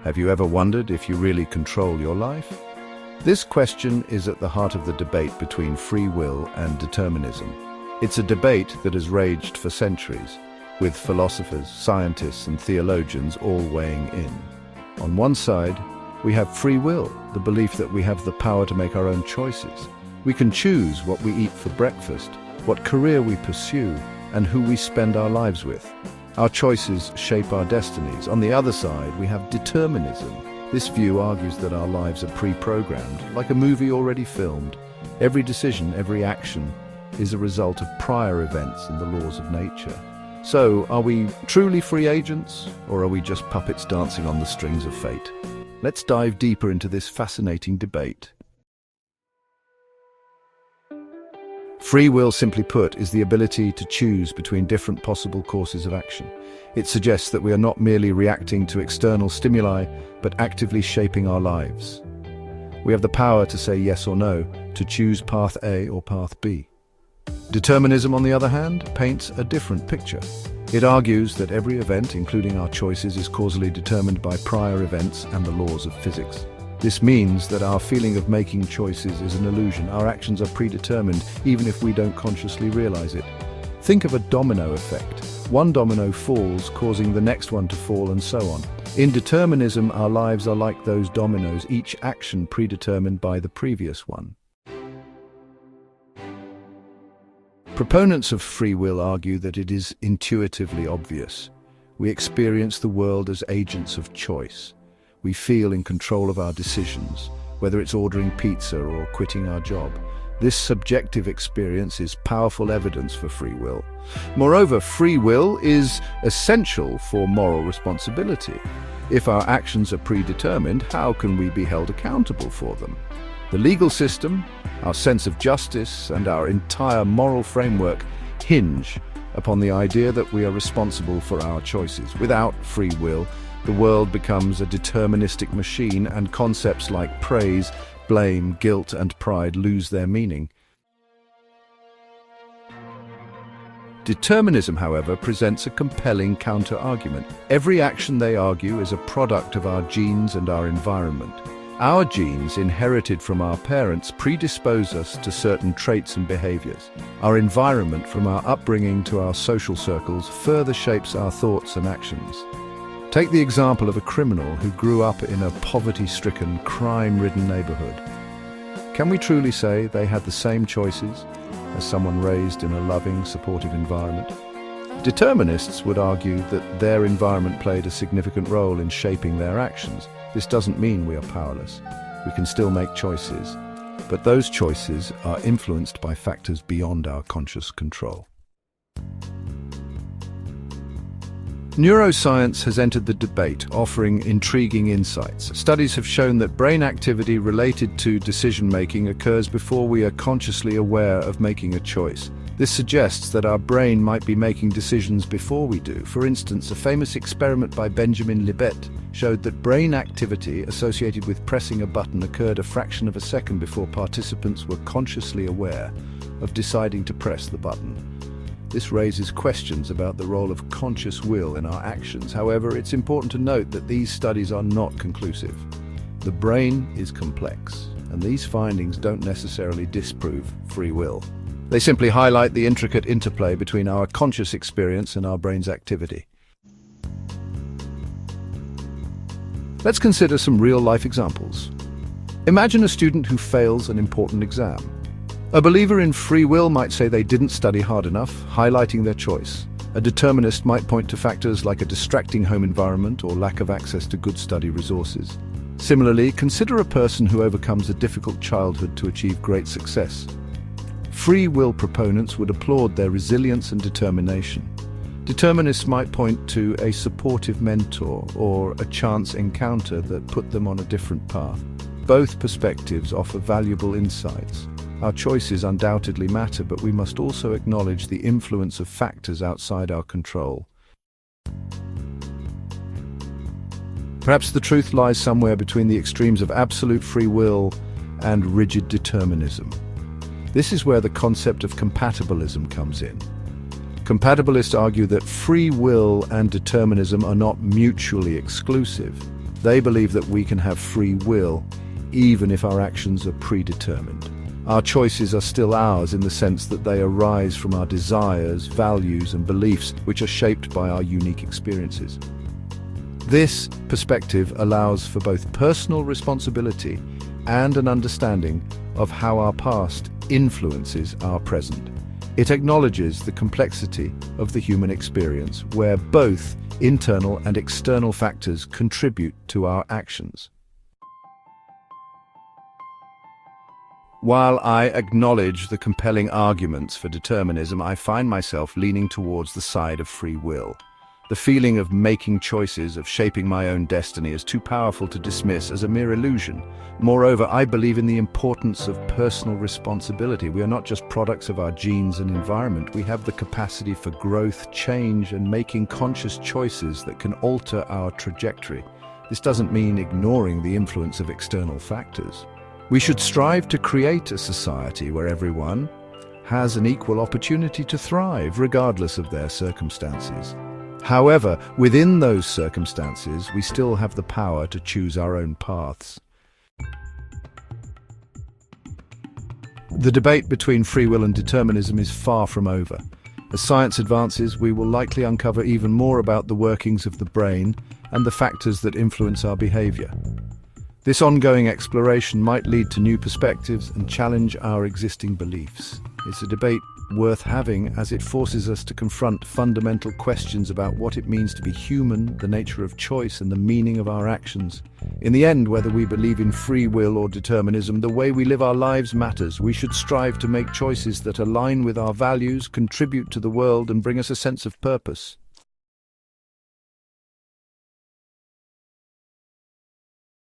Have you ever wondered if you really control your life? This question is at the heart of the debate between free will and determinism. It's a debate that has raged for centuries, with philosophers, scientists, and theologians all weighing in. On one side, we have free will, the belief that we have the power to make our own choices. We can choose what we eat for breakfast, what career we pursue, and who we spend our lives with. Our choices shape our destinies. On the other side, we have determinism. This view argues that our lives are pre-programmed, like a movie already filmed. Every decision, every action, is a result of prior events and the laws of nature. So, are we truly free agents, or are we just puppets dancing on the strings of fate? Let's dive deeper into this fascinating debate. Free will, simply put, is the ability to choose between different possible courses of action. It suggests that we are not merely reacting to external stimuli, but actively shaping our lives. We have the power to say yes or no, to choose path A or path B. Determinism, on the other hand, paints a different picture. It argues that every event, including our choices, is causally determined by prior events and the laws of physics. This means that our feeling of making choices is an illusion. Our actions are predetermined, even if we don't consciously realize it. Think of a domino effect. One domino falls, causing the next one to fall, and so on. In determinism, our lives are like those dominoes, each action predetermined by the previous one. Proponents of free will argue that it is intuitively obvious. We experience the world as agents of choice. We feel in control of our decisions, whether it's ordering pizza or quitting our job. This subjective experience is powerful evidence for free will. Moreover, free will is essential for moral responsibility. If our actions are predetermined, how can we be held accountable for them? The legal system, our sense of justice, and our entire moral framework hinge upon the idea that we are responsible for our choices. Without free will, the world becomes a deterministic machine, and concepts like praise, blame, guilt, and pride lose their meaning. Determinism, however, presents a compelling counter-argument. Every action, they argue, is a product of our genes and our environment. Our genes, inherited from our parents, predispose us to certain traits and behaviors. Our environment, from our upbringing to our social circles, further shapes our thoughts and actions. Take the example of a criminal who grew up in a poverty-stricken, crime-ridden neighborhood. Can we truly say they had the same choices as someone raised in a loving, supportive environment? Determinists would argue that their environment played a significant role in shaping their actions. This doesn't mean we are powerless. We can still make choices, but those choices are influenced by factors beyond our conscious control. Neuroscience has entered the debate, offering intriguing insights. Studies have shown that brain activity related to decision-making occurs before we are consciously aware of making a choice. This suggests that our brain might be making decisions before we do. For instance, a famous experiment by Benjamin Libet showed that brain activity associated with pressing a button occurred a fraction of a second before participants were consciously aware of deciding to press the button. This raises questions about the role of conscious will in our actions. However, it's important to note that these studies are not conclusive. The brain is complex, and these findings don't necessarily disprove free will. They simply highlight the intricate interplay between our conscious experience and our brain's activity. Let's consider some real-life examples. Imagine a student who fails an important exam. A believer in free will might say they didn't study hard enough, highlighting their choice. A determinist might point to factors like a distracting home environment or lack of access to good study resources. Similarly, consider a person who overcomes a difficult childhood to achieve great success. Free will proponents would applaud their resilience and determination. Determinists might point to a supportive mentor or a chance encounter that put them on a different path. Both perspectives offer valuable insights. Our choices undoubtedly matter, but we must also acknowledge the influence of factors outside our control. Perhaps the truth lies somewhere between the extremes of absolute free will and rigid determinism. This is where the concept of compatibilism comes in. Compatibilists argue that free will and determinism are not mutually exclusive. They believe that we can have free will, even if our actions are predetermined. Our choices are still ours in the sense that they arise from our desires, values, and beliefs, which are shaped by our unique experiences. This perspective allows for both personal responsibility and an understanding of how our past influences our present. It acknowledges the complexity of the human experience, where both internal and external factors contribute to our actions. While I acknowledge the compelling arguments for determinism, I find myself leaning towards the side of free will. The feeling of making choices, of shaping my own destiny, is too powerful to dismiss as a mere illusion. Moreover, I believe in the importance of personal responsibility. We are not just products of our genes and environment. We have the capacity for growth, change, and making conscious choices that can alter our trajectory. This doesn't mean ignoring the influence of external factors. We should strive to create a society where everyone has an equal opportunity to thrive, regardless of their circumstances. However, within those circumstances, we still have the power to choose our own paths. The debate between free will and determinism is far from over. As science advances, we will likely uncover even more about the workings of the brain and the factors that influence our behavior. This ongoing exploration might lead to new perspectives and challenge our existing beliefs. It's a debate worth having, as it forces us to confront fundamental questions about what it means to be human, the nature of choice, and the meaning of our actions. In the end, whether we believe in free will or determinism, the way we live our lives matters. We should strive to make choices that align with our values, contribute to the world, and bring us a sense of purpose.